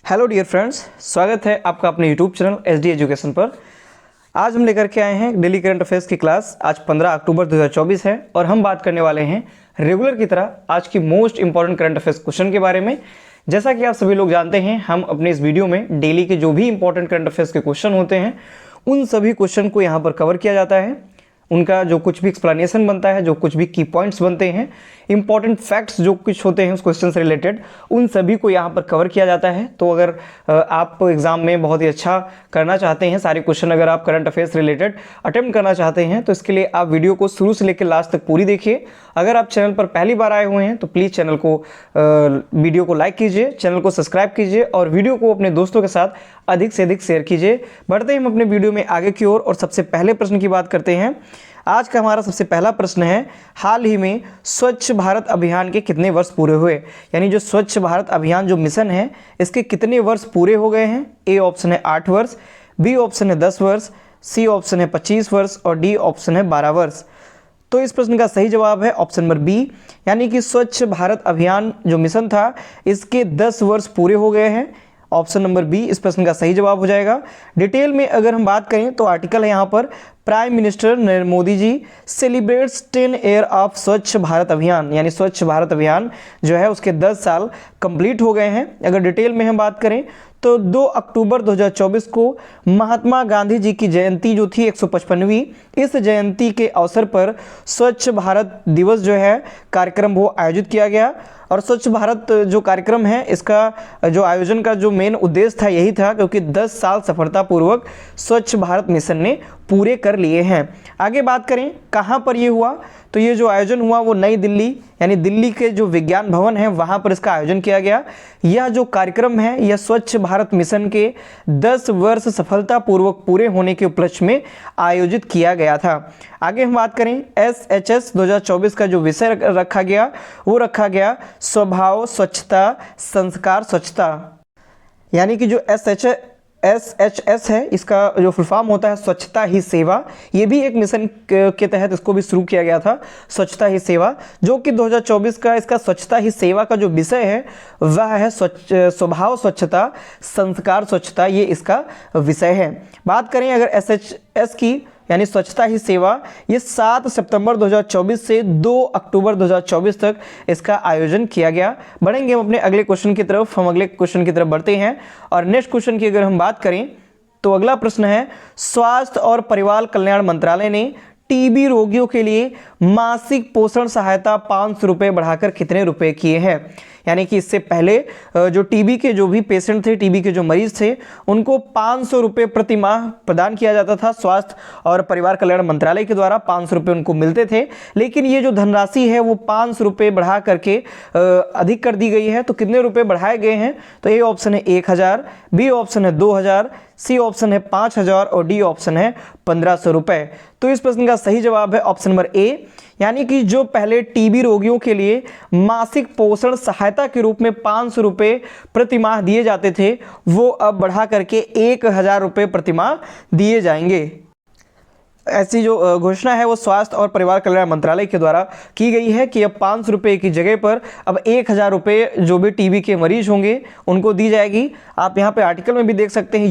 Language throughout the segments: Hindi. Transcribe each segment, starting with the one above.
हेलो डियर फ्रेंड्स, स्वागत है आपका अपने यूट्यूब चैनल एसडी एजुकेशन पर। आज हम लेकर के आए हैं डेली करंट अफेयर्स की क्लास। आज 15 अक्टूबर 2024 है और हम बात करने वाले हैं रेगुलर की तरह आज की most important current affairs question के बारे में। जैसा कि आप सभी लोग जानते हैं, हम अपने इस वीडियो में डेली के जो भी इंपॉर्टेंट करंट अफेयर्स के क्वेश्चन होते हैं उन सभी क्वेश्चन को यहाँ पर कवर किया जाता है। उनका जो कुछ भी एक्सप्लेनेशन बनता है, जो कुछ भी की पॉइंट्स बनते हैं, इंपॉर्टेंट फैक्ट्स जो कुछ होते हैं उस क्वेश्चन से रिलेटेड, उन सभी को यहाँ पर कवर किया जाता है। तो अगर आप एग्जाम में बहुत ही अच्छा करना चाहते हैं, सारे क्वेश्चन अगर आप करंट अफेयर्स रिलेटेड अटेम्प्ट करना चाहते हैं, तो इसके लिए आप वीडियो को शुरू से लेकर लास्ट तक पूरी देखिए। अगर आप चैनल पर पहली बार आए हुए हैं तो प्लीज़ चैनल को वीडियो को लाइक कीजिए, चैनल को सब्सक्राइब कीजिए और वीडियो को अपने दोस्तों के साथ अधिक से अधिक शेयर कीजिए। बढ़ते हैं हम अपने वीडियो में आगे की ओर और सबसे पहले प्रश्न की बात करते हैं। आज का हमारा सबसे पहला प्रश्न है, हाल ही में स्वच्छ भारत अभियान के कितने वर्ष पूरे हुए? यानी जो स्वच्छ भारत अभियान जो मिशन है इसके कितने वर्ष पूरे हो गए हैं? ए ऑप्शन है 8 वर्ष, बी ऑप्शन है 10 वर्ष, सी ऑप्शन है 25 वर्ष और डी ऑप्शन है 12 वर्ष। तो इस प्रश्न का सही जवाब है ऑप्शन नंबर बी, यानी कि स्वच्छ भारत अभियान जो मिशन था इसके 10 वर्ष पूरे हो गए हैं। ऑप्शन नंबर बी इस प्रश्न का सही जवाब हो जाएगा। डिटेल में अगर हम बात करें तो आर्टिकल है यहाँ पर, prime minister Narendra Modi ji celebrates 10 year of Swachh Bharat अभियान, यानी स्वच्छ भारत अभियान जो है उसके 10 साल कंप्लीट हो गए हैं। अगर डिटेल में हम बात करें तो 2 अक्टूबर 2024 को महात्मा गांधी जी की जयंती जो थी 155वीं, इस जयंती के अवसर पर स्वच्छ भारत दिवस जो है कार्यक्रम वो आयोजित किया गया। और स्वच्छ भारत जो कार्यक्रम है इसका जो आयोजन का जो मेन उद्देश्य था यही था, क्योंकि 10 साल सफलतापूर्वक स्वच्छ भारत मिशन ने पूरे कर लिए हैं। आगे बात करें कहाँ पर ये हुआ, तो ये जो आयोजन हुआ वो नई दिल्ली यानी दिल्ली के जो विज्ञान भवन है वहाँ पर इसका आयोजन किया गया। यह जो कार्यक्रम है यह स्वच्छ भारत मिशन के 10 वर्ष सफलतापूर्वक पूरे होने के उपलक्ष्य में आयोजित किया गया था। आगे हम बात करें SHS 2024 का जो विषय रखा गया वो रखा गया स्वभाव स्वच्छता संस्कार स्वच्छता, यानी कि जो SHS है इसका जो फुल फॉर्म होता है स्वच्छता ही सेवा। ये भी एक मिशन के तहत इसको भी शुरू किया गया था, स्वच्छता ही सेवा, जो कि 2024 का इसका स्वच्छता ही सेवा का जो विषय है वह है स्वभाव स्वच्छता संस्कार स्वच्छता, ये इसका विषय है। बात करें अगर SHS की यानी स्वच्छता ही सेवा, ये 7 सितंबर 2024 से 2 अक्टूबर 2024 तक इसका आयोजन किया गया। बढ़ेंगे हम अपने अगले क्वेश्चन की तरफ, हम अगले क्वेश्चन की तरफ बढ़ते हैं। और नेक्स्ट क्वेश्चन की अगर हम बात करें तो अगला प्रश्न है, स्वास्थ्य और परिवार कल्याण मंत्रालय ने टीबी रोगियों के लिए मासिक पोषण सहायता 500 रुपये बढ़ाकर कितने रुपए किए हैं? यानी कि इससे पहले जो टीबी के जो भी पेशेंट थे, टीबी के जो मरीज थे, उनको 500 रुपये प्रति माह प्रदान किया जाता था। स्वास्थ्य और परिवार कल्याण मंत्रालय के द्वारा 500 रुपये उनको मिलते थे, लेकिन ये जो धनराशि है वो 500 रुपये बढ़ा करके अधिक कर दी गई है। तो कितने रुपये बढ़ाए गए हैं? तो ए ऑप्शन है 1000, बी ऑप्शन है 2000, सी ऑप्शन है 5000 और डी ऑप्शन है 1500 रुपये। तो इस प्रश्न का सही जवाब है ऑप्शन नंबर ए, यानी कि जो पहले टीबी रोगियों के लिए मासिक पोषण सहायता के रूप में 500 रुपये प्रति माह दिए जाते थे वो अब बढ़ा करके 1000 रुपये प्रति माह दिए जाएंगे। ऐसी जो घोषणा है वो स्वास्थ्य और परिवार कल्याण मंत्रालय के द्वारा की गई है कि अब 500 रुपये की जगह पर अब 1000 रुपये जो भी टीबी के मरीज होंगे उनको दी जाएगी। आप यहाँ पे आर्टिकल में भी देख सकते हैं,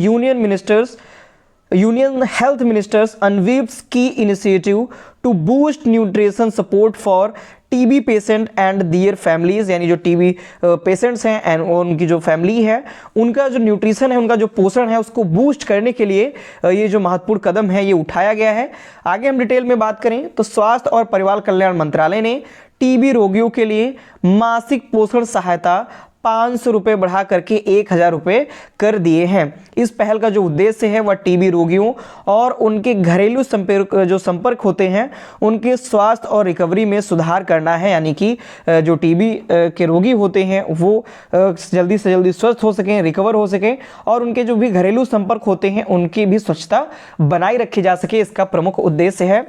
union health ministers unveils key initiative to boost nutrition support for TB patient and their families, यानी जो टीबी पेशेंट्स हैं एंड उनकी जो फैमिली है उनका जो न्यूट्रिशन है, उनका जो पोषण है उसको बूस्ट करने के लिए ये जो महत्वपूर्ण कदम है ये उठाया गया है। आगे हम डिटेल में बात करें तो स्वास्थ्य और परिवार कल्याण मंत्रालय ने टीबी रोगियों के लिए मासिक पोषण सहायता 500 रुपये बढ़ा करके 1000 रुपये कर दिए हैं। इस पहल का जो उद्देश्य है वह टीबी रोगियों और उनके घरेलू संपर्क होते हैं उनके स्वास्थ्य और रिकवरी में सुधार करना है, यानी कि जो टीबी के रोगी होते हैं वो जल्दी से जल्दी स्वस्थ हो सकें, रिकवर हो सकें और उनके जो भी घरेलू संपर्क होते हैं उनकी भी स्वच्छता बनाई रखी जा सके, इसका प्रमुख उद्देश्य है।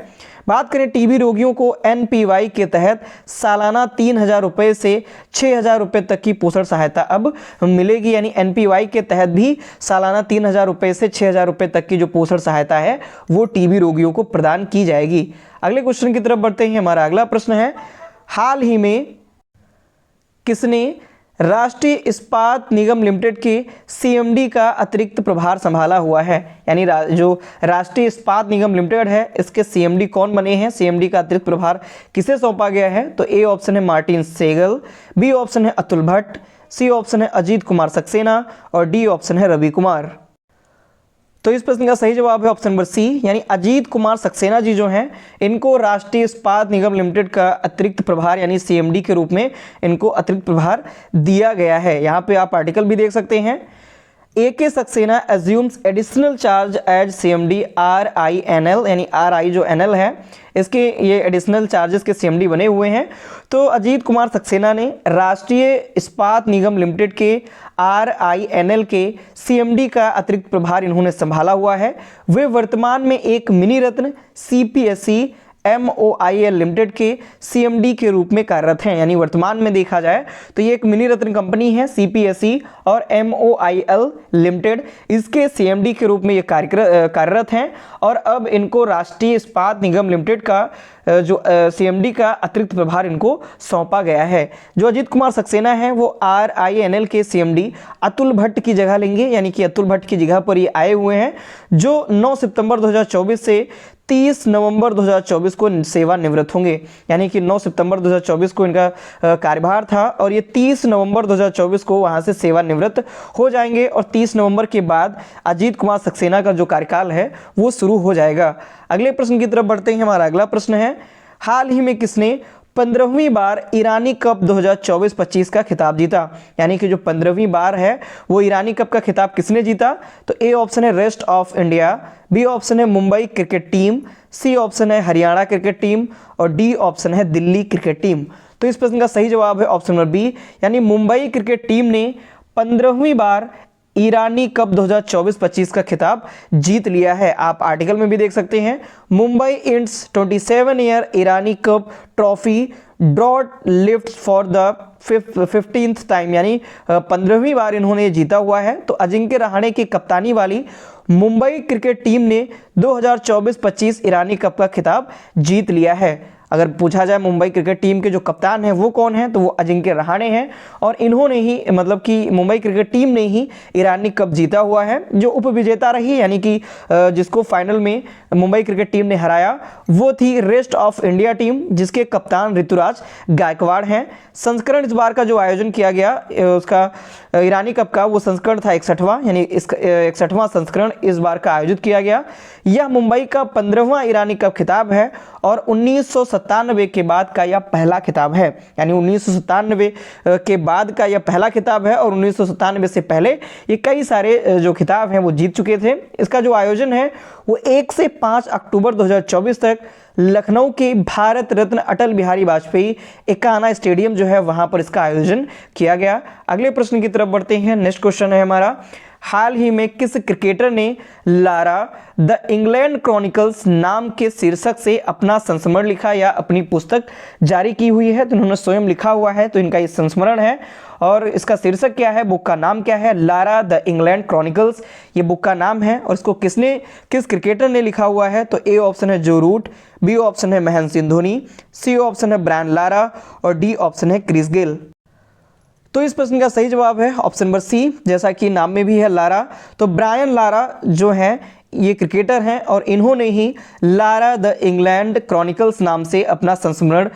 बात करें टीबी रोगियों को NPY के तहत सालाना 3000 रुपये से 6000 रुपये तक की पोषण सहायता अब मिलेगी, यानी NPY के तहत भी सालाना 3000 रुपये से 6000 रुपये तक की जो पोषण सहायता है वो टीबी रोगियों को प्रदान की जाएगी। अगले क्वेश्चन की तरफ बढ़ते हैं। हमारा अगला प्रश्न है, हाल ही में किसने राष्ट्रीय इस्पात निगम लिमिटेड के सीएमडी का अतिरिक्त प्रभार संभाला हुआ है? यानी जो राष्ट्रीय इस्पात निगम लिमिटेड है इसके सीएमडी कौन बने हैं, सीएमडी का अतिरिक्त प्रभार किसे सौंपा गया है? तो ए ऑप्शन है मार्टिन सेगल, बी ऑप्शन है अतुल भट्ट, सी ऑप्शन है अजीत कुमार सक्सेना और डी ऑप्शन है रवि कुमार। तो इस प्रश्न का सही जवाब है ऑप्शन नंबर सी, यानी अजीत कुमार सक्सेना जी जो हैं इनको राष्ट्रीय इस्पात निगम लिमिटेड का अतिरिक्त प्रभार यानी सीएमडी के रूप में इनको अतिरिक्त प्रभार दिया गया है। यहाँ पे आप आर्टिकल भी देख सकते हैं। AK Saxena assumes additional charge as CMD RINL, यानी RI जो NL है इसके ये एडिशनल चार्जेस के CMD बने हुए हैं। तो अजीत कुमार सक्सेना ने राष्ट्रीय इस्पात निगम लिमिटेड के RINL के CMD का अतिरिक्त प्रभार इन्होंने संभाला हुआ है। वे वर्तमान में एक मिनी रत्न CPSE MOIL लिमिटेड के CMD के रूप में कार्यरत हैं। यानी वर्तमान में देखा जाए तो ये एक मिनी रत्न कंपनी है CPSE और MOIL लिमिटेड, इसके CMD के रूप में ये कार्यरत हैं और अब इनको राष्ट्रीय इस्पात निगम लिमिटेड का जो CMD का अतिरिक्त प्रभार इनको सौंपा गया है। जो अजीत कुमार सक्सेना है वो RINL के CMD अतुल भट्ट की जगह लेंगे, यानी कि अतुल भट्ट की जगह पर ये आए हुए हैं जो 9 सितंबर 2024 से 30 नवंबर 2024 को सेवानिवृत्त होंगे। यानी कि 9 सितंबर 2024 को इनका कार्यभार था और ये 30 नवंबर 2024 को वहां से सेवानिवृत्त हो जाएंगे और 30 नवंबर के बाद अजीत कुमार सक्सेना का जो कार्यकाल है वो शुरू हो जाएगा। अगले प्रश्न की तरफ बढ़ते हैं। हमारा अगला प्रश्न है, हाल ही में किसने 15वीं बार ईरानी कप 2024-25 का खिताब जीता? यानी कि जो 15वीं बार है वो ईरानी कप का खिताब किसने जीता? तो ए ऑप्शन है rest of India, B option है Mumbai cricket team, C option है हरियाणा क्रिकेट टीम और डी ऑप्शन है दिल्ली क्रिकेट टीम। तो इस प्रश्न का सही जवाब है ऑप्शन नंबर बी, यानी मुंबई क्रिकेट टीम ने 15वीं बार ईरानी कप 2024-25 का खिताब जीत लिया है। आप आर्टिकल में भी देख सकते हैं, Mumbai ends 27 year Irani cup trophy drought lift for the 15th time, यानी 15वीं बार इन्होंने जीता हुआ है। तो अजिंक्य रहाणे की कप्तानी वाली मुंबई क्रिकेट टीम ने 2024-25 ईरानी कप का खिताब जीत लिया है। अगर पूछा जाए मुंबई क्रिकेट टीम के जो कप्तान हैं वो कौन हैं, तो वो अजिंक्य रहाणे हैं और इन्होंने ही मतलब कि मुंबई क्रिकेट टीम ने ही ईरानी कप जीता हुआ है। जो उपविजेता रही यानी कि जिसको फाइनल में मुंबई क्रिकेट टीम ने हराया वो थी रेस्ट ऑफ इंडिया टीम, जिसके कप्तान ऋतुराज गायकवाड़ हैं। संस्करण इस बार का जो आयोजन किया गया उसका ईरानी कप का वो संस्करण था 61वां, यानी इस 61वां संस्करण इस बार का आयोजित किया गया। यह मुंबई का 15वां ईरानी कप खिताब है और 1997 के बाद का यह पहला खिताब है। यानी 1997 के बाद का यह पहला खिताब है और 1997 से पहले ये कई सारे जो खिताब हैं वो जीत चुके थे। इसका जो आयोजन है वो 1 से 5 अक्टूबर 2024 तक लखनऊ के भारत रत्न अटल बिहारी वाजपेयी एकाना स्टेडियम जो है वहां पर इसका आयोजन किया गया। अगले प्रश्न की तरफ बढ़ते हैं। नेक्स्ट क्वेश्चन है हमारा, हाल ही में किस क्रिकेटर ने लारा द इंग्लैंड क्रॉनिकल्स नाम के शीर्षक से अपना संस्मरण लिखा या अपनी पुस्तक जारी की हुई है? तो इन्होंने स्वयं लिखा हुआ है, तो इनका ये संस्मरण है और इसका शीर्षक क्या है, बुक का नाम क्या है? लारा द इंग्लैंड क्रॉनिकल्स ये बुक का नाम है और इसको किस क्रिकेटर ने लिखा हुआ है? तो ए ऑप्शन है जो रूट, बी ऑप्शन है महेंद्र सिंह धोनी, सी ऑप्शन है ब्रायन लारा और डी ऑप्शन है क्रिस गेल। तो इस प्रश्न का सही जवाब है ऑप्शन नंबर सी, जैसा कि नाम में भी है लारा। तो ब्रायन लारा जो है ये क्रिकेटर हैं और इन्होंने ही लारा द इंग्लैंड क्रॉनिकल्स नाम से अपना संस्मरण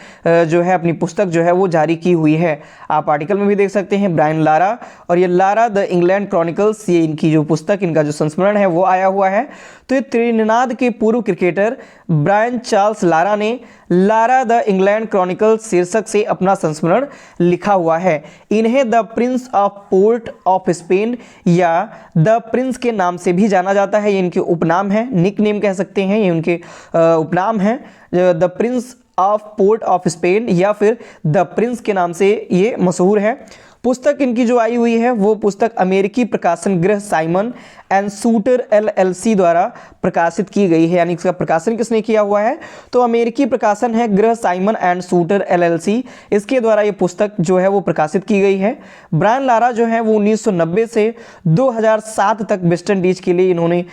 जो है अपनी पुस्तक जो है वो जारी की हुई है। आप आर्टिकल में भी देख सकते हैं ब्रायन लारा और ये लारा द इंग्लैंड क्रॉनिकल्स ये इनकी जो पुस्तक इनका जो संस्मरण है वो आया हुआ है। तो ये त्रिनिदाद के पूर्व क्रिकेटर ब्रायन चार्ल्स लारा ने लारा द इंग्लैंड क्रॉनिकल्स शीर्षक से अपना संस्मरण लिखा हुआ है। इन्हें the Prince of port of Spain या द प्रिंस के नाम से भी जाना जाता है। ये इनके उपनाम है, निक नेम कह सकते हैं, ये उनके उपनाम है। The Prince of port of Spain या फिर द प्रिंस के नाम से ये मशहूर है। पुस्तक इनकी जो आई हुई है वो पुस्तक अमेरिकी प्रकाशन गृह साइमन एंड शूटर LLC द्वारा प्रकाशित की गई है। यानी इसका प्रकाशन किसने किया हुआ है? तो अमेरिकी प्रकाशन है गृह साइमन एंड शूटर LLC, इसके द्वारा ये पुस्तक जो है वो प्रकाशित की गई है। ब्रायन लारा जो है वो 1990 से 2007 तक वेस्ट इंडीज के लिए इन्होंने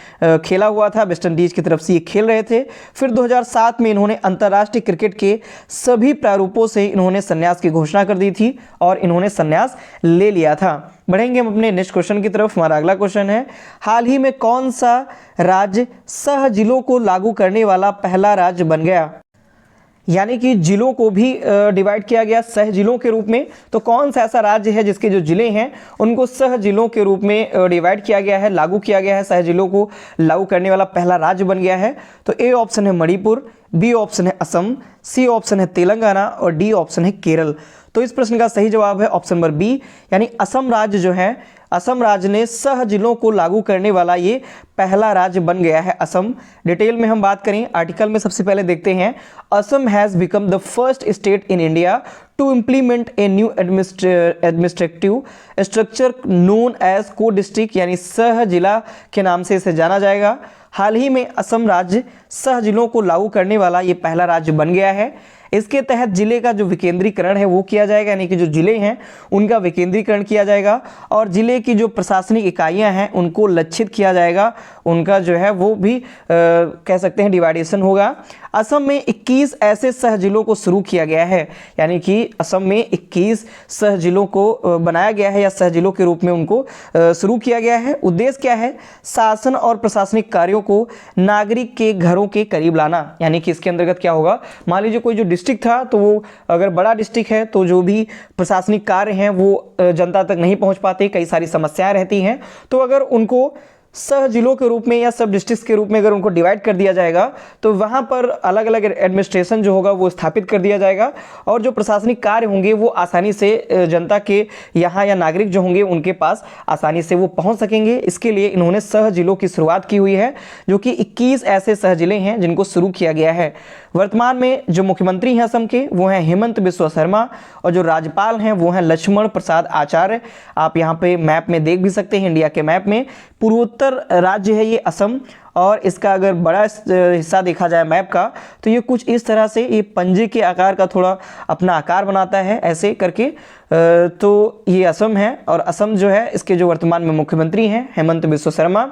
खेला हुआ था, वेस्ट इंडीज की तरफ से ये खेल रहे थे। फिर 2007 में इन्होंने अंतर्राष्ट्रीय क्रिकेट के सभी प्रारूपों से इन्होंने संन्यास की घोषणा कर दी थी और इन्होंने संन्यास ले लिया था। बढ़ेंगे हम अपने नेक्स्ट क्वेश्चन की तरफ। हमारा अगला क्वेश्चन है, हाल ही में कौन सा राज्य सह जिलों को लागू करने वाला पहला राज्य बन गया? यानी कि जिलों को भी डिवाइड किया गया सह जिलों के रूप में। तो कौन सा ऐसा राज्य है जिसके जो जिले हैं उनको सह जिलों के रूप में डिवाइड किया गया है, लागू किया गया है, सह जिलों को लागू करने वाला पहला राज्य बन गया है? तो ए ऑप्शन है मणिपुर, बी ऑप्शन है असम, सी ऑप्शन है तेलंगाना और डी ऑप्शन है केरल। तो इस प्रश्न का सही जवाब है ऑप्शन नंबर बी, यानी असम राज्य जो है, असम राज्य ने सह जिलों को लागू करने वाला ये पहला राज्य बन गया है असम। डिटेल में हम बात करें आर्टिकल में सबसे पहले देखते हैं, Assam has become the first state in India to implement a new administrative structure known as co district, यानी सह जिला के नाम से इसे जाना जाएगा। हाल ही में असम राज्य सह जिलों को लागू करने वाला ये पहला राज्य बन गया है। इसके तहत जिले का जो विकेंद्रीकरण है वो किया जाएगा, यानी कि जो जिले हैं उनका विकेंद्रीकरण किया जाएगा और जिले की जो प्रशासनिक इकाइयां हैं उनको लक्षित किया जाएगा, उनका जो है वो भी कह सकते हैं डिवाइडेशन होगा। असम में 21 ऐसे सह जिलों को शुरू किया गया है, यानी कि असम में 21 सह जिलों को बनाया गया है या सह जिलों के रूप में उनको शुरू किया गया है। उद्देश्य क्या है? शासन और प्रशासनिक कार्यों को नागरिक के घरों के करीब लाना, यानी कि इसके अंतर्गत क्या होगा, मान लीजिए कोई जो डिस्ट्रिक्ट था तो वो अगर बड़ा डिस्ट्रिक्ट है तो जो भी प्रशासनिक कार्य हैं वो जनता तक नहीं पहुंच पाते, कई सारी समस्याएं रहती हैं। तो अगर उनको सह जिलों के रूप में या सब डिस्ट्रिक्ट्स के रूप में अगर उनको डिवाइड कर दिया जाएगा तो वहाँ पर अलग अलग एडमिनिस्ट्रेशन जो होगा वो स्थापित कर दिया जाएगा और जो प्रशासनिक कार्य होंगे वो आसानी से जनता के यहाँ या नागरिक जो होंगे उनके पास आसानी से वो पहुँच सकेंगे। इसके लिए इन्होंने सह जिलों की शुरुआत की हुई है, जो कि 21 ऐसे सह जिले हैं जिनको शुरू किया गया है। वर्तमान में जो मुख्यमंत्री हैं असम के वो हैं हेमंत बिस्वा शर्मा और जो राज्यपाल हैं वो हैं लक्ष्मण प्रसाद आचार्य। आप यहाँ पे मैप में देख भी सकते हैं, इंडिया के मैप में पूर्वोत्तर राज्य है ये असम, और इसका अगर बड़ा हिस्सा देखा जाए मैप का तो ये कुछ इस तरह से ये पंजे के आकार का थोड़ा अपना आकार बनाता है ऐसे करके। तो ये असम है और असम जो है इसके जो वर्तमान में मुख्यमंत्री हैं हेमंत बिस्वा शर्मा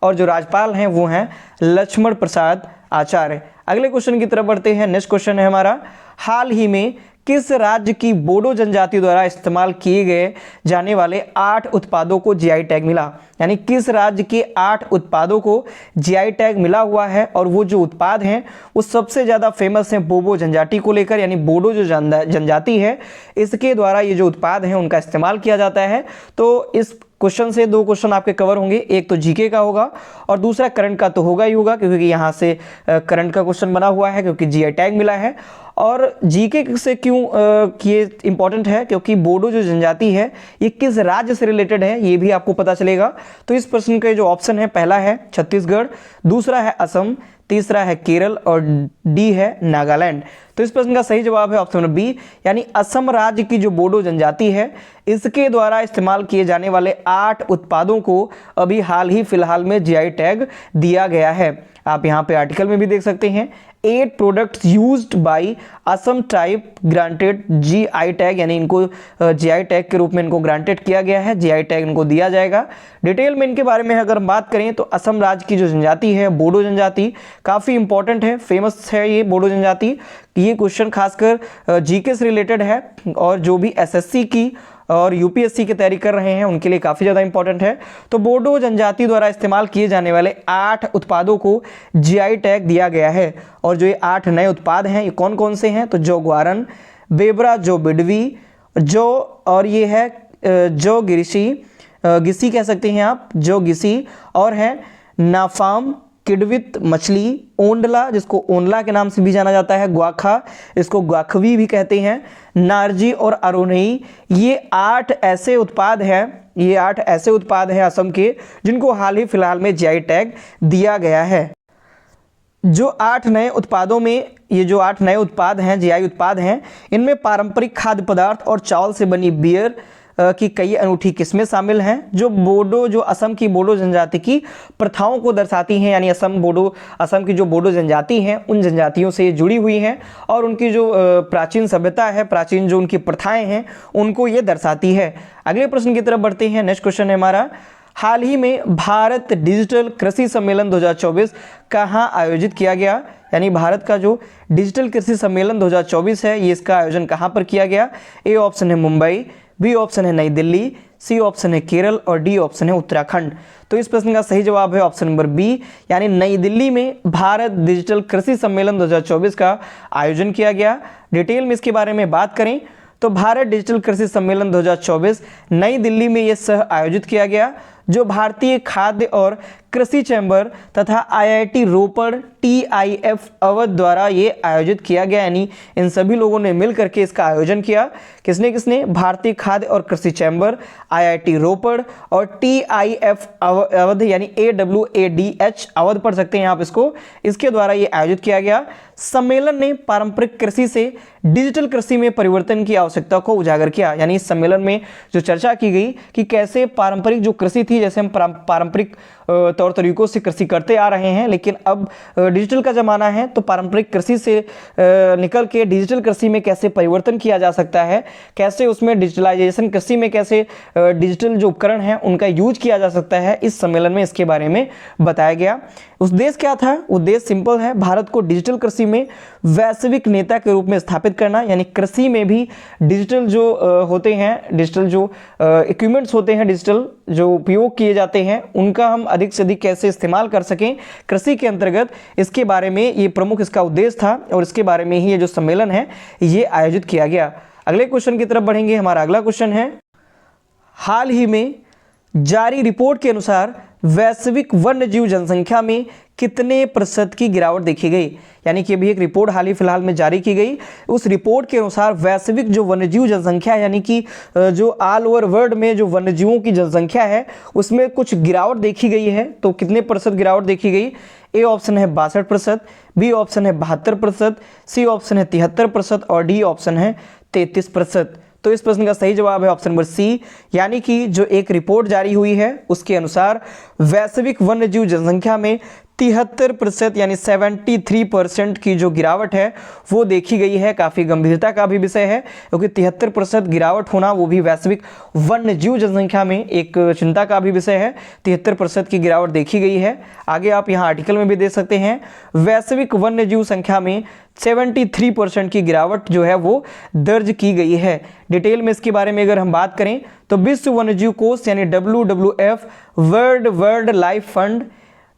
और जो राज्यपाल हैं वो हैं लक्ष्मण प्रसाद आचार्य। अगले क्वेश्चन की तरफ बढ़ते हैं। नेक्स्ट क्वेश्चन है हमारा, हाल ही में किस राज्य की बोडो जनजाति द्वारा इस्तेमाल किए गए जाने वाले 8 उत्पादों को जीआई टैग मिला? यानी किस राज्य के 8 उत्पादों को जीआई टैग मिला हुआ है और वो जो उत्पाद हैं वो सबसे ज़्यादा फेमस हैं बोबो जनजाति को लेकर, यानी बोडो जो जनजाति है इसके द्वारा ये जो उत्पाद हैं उनका इस्तेमाल किया जाता है। तो इस क्वेश्चन से 2 क्वेश्चन आपके कवर होंगे, एक तो जीके का होगा और दूसरा करंट का तो होगा ही होगा, क्योंकि यहाँ से करंट का क्वेश्चन बना हुआ है क्योंकि जीआई टैग मिला है। और जीके से क्यों ये इंपॉर्टेंट है, क्योंकि बोडो जो जनजाति है ये किस राज्य से रिलेटेड है ये भी आपको पता चलेगा। तो इस प्रश्न के जो ऑप्शन है, पहला है छत्तीसगढ़, दूसरा है असम, तीसरा है केरल और डी है नागालैंड। तो इस प्रश्न का सही जवाब है ऑप्शन नंबर बी, यानी असम राज्य की जो बोडो जनजाति है इसके द्वारा इस्तेमाल किए जाने वाले 8 उत्पादों को अभी हाल ही फिलहाल में जीआई टैग दिया गया है। आप यहाँ पे आर्टिकल में भी देख सकते हैं, 8 products used by Assam tribe granted GI tag, यानी इनको जीआई टैग के रूप में इनको ग्रांटेड किया गया है, जीआई टैग इनको दिया जाएगा। डिटेल में इनके बारे में अगर हम बात करें तो असम राज्य की जो जनजाति है बोडो जनजाति काफ़ी इंपॉर्टेंट है, फेमस है ये बोडो जनजाति। ये क्वेश्चन खासकर जीके से रिलेटेड है और जो भी एसएससी की और यूपीएससी की तैयारी कर रहे हैं उनके लिए काफ़ी ज़्यादा इंपॉर्टेंट है। तो बोडो जनजाति द्वारा इस्तेमाल किए जाने वाले 8 उत्पादों को जीआई टैग दिया गया है और जो ये 8 नए उत्पाद हैं ये कौन कौन से हैं, तो जो ग्वारन, बेबरा जो बिडवी, जो और ये है जो गिसी कह सकते हैं आप, जो गिसी, और है नाफाम, किडवित मछली, ओंडला जिसको ओनला के नाम से भी जाना जाता है, ग्वाखा इसको ग्वाखवी भी कहते हैं, नारजी और अरोनई। ये 8 ऐसे उत्पाद हैं, ये 8 ऐसे उत्पाद हैं असम के जिनको हाल ही फिलहाल में जीआई टैग दिया गया है। जो 8 नए उत्पादों में ये जो 8 नए उत्पाद हैं जीआई उत्पाद हैं, इनमें पारंपरिक खाद्य पदार्थ और चावल से बनी बियर की कई अनूठी किस्में शामिल हैं जो असम की बोडो जनजाति की प्रथाओं को दर्शाती हैं, यानी असम की जो बोडो जनजाति हैं उन जनजातियों से जुड़ी हुई हैं और उनकी जो प्राचीन सभ्यता है, प्राचीन जो उनकी प्रथाएं हैं उनको ये दर्शाती है। अगले प्रश्न की तरफ बढ़ते हैं। नेक्स्ट क्वेश्चन है हमारा, हाल ही में भारत डिजिटल कृषि सम्मेलन 2024 कहाँ आयोजित किया गया? यानी भारत का जो डिजिटल कृषि सम्मेलन 2024 है ये इसका आयोजन कहाँ पर किया गया? ए ऑप्शन है मुंबई, बी ऑप्शन है नई दिल्ली, सी ऑप्शन है केरल और डी ऑप्शन है उत्तराखंड। तो इस प्रश्न का सही जवाब है ऑप्शन नंबर बी, यानी नई दिल्ली में भारत डिजिटल कृषि सम्मेलन 2024 का आयोजन किया गया। डिटेल में इसके बारे में बात करें तो भारत डिजिटल कृषि सम्मेलन 2024 नई दिल्ली में यह सह आयोजित किया गया, जो भारतीय खाद्य और कृषि चैम्बर तथा आईआईटी रोपड़ TIF अवध द्वारा ये आयोजित किया गया, यानी इन सभी लोगों ने मिल करके इसका आयोजन किया। किसने किसने? भारतीय खाद्य और कृषि चैम्बर, आईआईटी रोपड़ और TIF अवध, यानी AWADH अवध पढ़ सकते हैं आप इसको, इसके द्वारा ये आयोजित किया गया। सम्मेलन ने पारंपरिक कृषि से डिजिटल कृषि में परिवर्तन की आवश्यकता को उजागर किया, यानी इस सम्मेलन में जो चर्चा की गई कि कैसे पारंपरिक जो कृषि थी, जैसे हम पारंपरिक तौर तरीकों से कृषि करते आ रहे हैं, लेकिन अब डिजिटल का ज़माना है, तो पारंपरिक कृषि से निकल के डिजिटल कृषि में कैसे परिवर्तन किया जा सकता है, कैसे उसमें डिजिटलाइजेशन कृषि में कैसे डिजिटल जो उपकरण हैं उनका यूज किया जा सकता है, इस सम्मेलन में इसके बारे में बताया गया। उद्देश्य क्या था? उद्देश्य सिंपल है, भारत को डिजिटल कृषि में वैश्विक नेता के रूप में स्थापित करना, यानी कृषि में भी डिजिटल जो होते हैं, डिजिटल जो इक्विपमेंट्स होते हैं, डिजिटल जो उपयोग किए जाते हैं, उनका हम अधिक से अधिक कैसे इस्तेमाल कर सकें कृषि के अंतर्गत, इसके बारे में ये प्रमुख इसका उद्देश्य था और इसके बारे में ही ये जो सम्मेलन है ये आयोजित किया गया। अगले क्वेश्चन की तरफ बढ़ेंगे। हमारा अगला क्वेश्चन है, हाल ही में जारी रिपोर्ट के अनुसार वैश्विक वन्यजीव जनसंख्या में कितने प्रतिशत की गिरावट देखी गई? यानी कि अभी एक रिपोर्ट हाल ही फिलहाल में जारी की गई, उस रिपोर्ट के अनुसार वैश्विक जो वन्यजीव जनसंख्या, यानी कि जो ऑल ओवर वर्ल्ड में जो वन्यजीवों की जनसंख्या है उसमें कुछ गिरावट देखी गई है। तो कितने प्रतिशत गिरावट देखी गई? ए ऑप्शन है 62%, बी ऑप्शन है 72%, सी ऑप्शन है 73% और डी ऑप्शन है 33%। तो इस प्रश्न का सही जवाब है ऑप्शन नंबर सी, यानी कि जो एक रिपोर्ट जारी हुई है उसके अनुसार वैश्विक वन्यजीव जनसंख्या में 73% यानी 73% की जो गिरावट है वो देखी गई है। काफ़ी गंभीरता का भी विषय है, क्योंकि 73% गिरावट होना वो भी वैश्विक वन्यजीव जनसंख्या में एक चिंता का भी विषय है। 73% की गिरावट देखी गई है। आगे आप यहाँ आर्टिकल में भी देख सकते हैं, वैश्विक वन्यजीव संख्या में 73% की गिरावट जो है वो दर्ज की गई है। डिटेल में इसके बारे में अगर हम बात करें तो विश्व वन्यजीव कोष यानी WWF वर्ल्ड लाइफ फंड,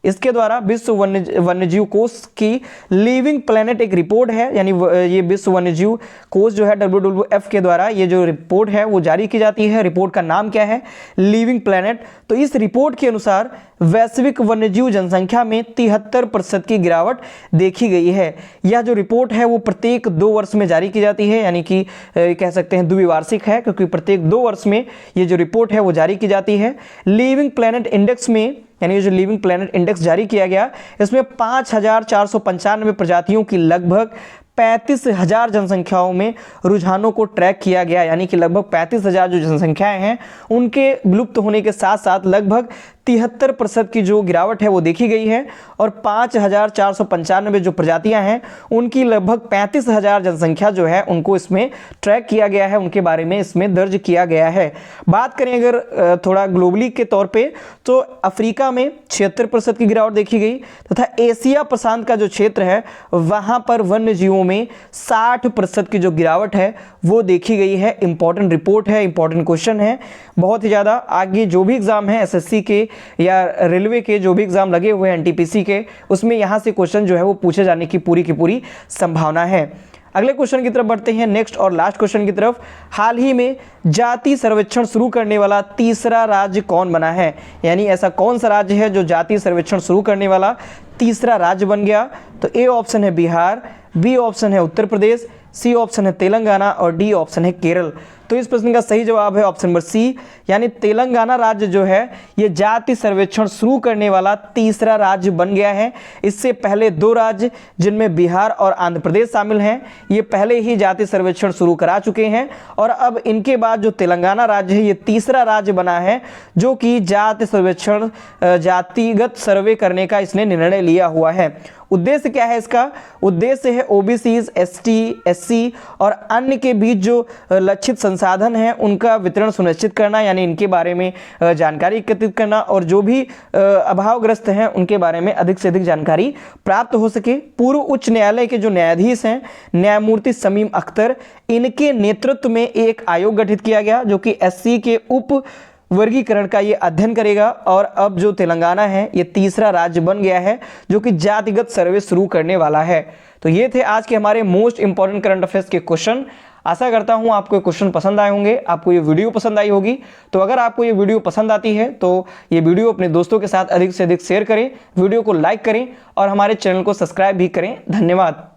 इसके द्वारा विश्व वन्यजीव कोष की लिविंग प्लेनेट एक रिपोर्ट है, यानी ये विश्व वन्यजीव कोष जो है WWF के द्वारा ये जो रिपोर्ट है वो जारी की जाती है। रिपोर्ट का नाम क्या है? Living planet. तो इस रिपोर्ट के अनुसार वैश्विक वन्यजीव जनसंख्या में 73% की गिरावट देखी गई है। यह जो रिपोर्ट है वो प्रत्येक 2 वर्ष में जारी की जाती है, यानी कि कह सकते हैं द्विवार्षिक है, क्योंकि प्रत्येक 2 वर्ष में ये जो रिपोर्ट है वो जारी की जाती है। लिविंग प्लेनेट इंडेक्स में, यानी ये जो लिविंग प्लेनेट इंडेक्स जारी किया गया, इसमें 5495 प्रजातियों की लगभग 35,000 जनसंख्याओं में रुझानों को ट्रैक किया गया, यानी कि लगभग 35,000 जो जनसंख्याएं हैं उनके विलुप्त होने के साथ साथ लगभग 73% की जो गिरावट है वो देखी गई है, और 5495 जो प्रजातियां हैं उनकी लगभग 35,000 जनसंख्या जो है उनको इसमें ट्रैक किया गया है, उनके बारे में इसमें दर्ज किया गया है। बात करें अगर थोड़ा ग्लोबली के तौर पे तो अफ्रीका में 76% की गिरावट देखी गई, तथा एशिया प्रशांत का जो क्षेत्र है वहाँ पर वन्य जीवों में 60% की जो गिरावट है वो देखी गई है। इंपॉर्टेंट रिपोर्ट है, इंपॉर्टेंट क्वेश्चन है बहुत ही ज़्यादा। आगे जो भी एग्जाम है SSC के या रेलवे के जो भी एग्जाम लगे हुए हैं NTPC के, उसमें यहाँ से क्वेश्चन जो है वो पूछे जाने की पूरी संभावना है। अगले क्वेश्चन की तरफ बढ़ते हैं, नेक्स्ट और लास्ट क्वेश्चन की तरफ। हाल ही में जाति सर्वेक्षण शुरू करने वाला तीसरा राज्य कौन बना है? यानी ऐसा कौन सा राज्य है जो जाति सर्वेक्षण शुरू करने वाला तीसरा राज्य बन गया? तो ए ऑप्शन है बिहार, बी ऑप्शन है उत्तर प्रदेश, सी ऑप्शन है तेलंगाना और डी ऑप्शन है केरल। तो इस प्रश्न का सही जवाब है ऑप्शन नंबर सी, यानी तेलंगाना राज्य जो है ये जाति सर्वेक्षण शुरू करने वाला तीसरा राज्य बन गया है। इससे पहले 2 राज्य जिनमें बिहार और आंध्र प्रदेश शामिल हैं, ये पहले ही जाति सर्वेक्षण शुरू करा चुके हैं, और अब इनके बाद जो तेलंगाना राज्य है ये तीसरा राज्य बना है जो कि जाति सर्वेक्षण जातिगत सर्वे करने का इसने निर्णय लिया हुआ है। उद्देश्य क्या है इसका? उद्देश्य है ओबीसीज, एसटी, एससी और अन्य के बीच जो लक्षित संसाधन हैं उनका वितरण सुनिश्चित करना, यानी इनके बारे में जानकारी एकत्रित करना और जो भी अभावग्रस्त हैं उनके बारे में अधिक से अधिक जानकारी प्राप्त हो सके। पूर्व उच्च न्यायालय के जो न्यायाधीश हैं न्यायमूर्ति शमीम अख्तर, इनके नेतृत्व में एक आयोग गठित किया गया जो कि एससी के उप वर्गीकरण का ये अध्ययन करेगा। और अब जो तेलंगाना है ये तीसरा राज्य बन गया है जो कि जातिगत सर्वे शुरू करने वाला है। तो ये थे आज के हमारे मोस्ट इंपॉर्टेंट करंट अफेयर्स के क्वेश्चन। आशा करता हूं आपको ये क्वेश्चन पसंद आए होंगे, आपको ये वीडियो पसंद आई होगी। तो अगर आपको ये वीडियो पसंद आती है तो ये वीडियो अपने दोस्तों के साथ अधिक से अधिक शेयर करें, वीडियो को लाइक करें और हमारे चैनल को सब्सक्राइब भी करें। धन्यवाद।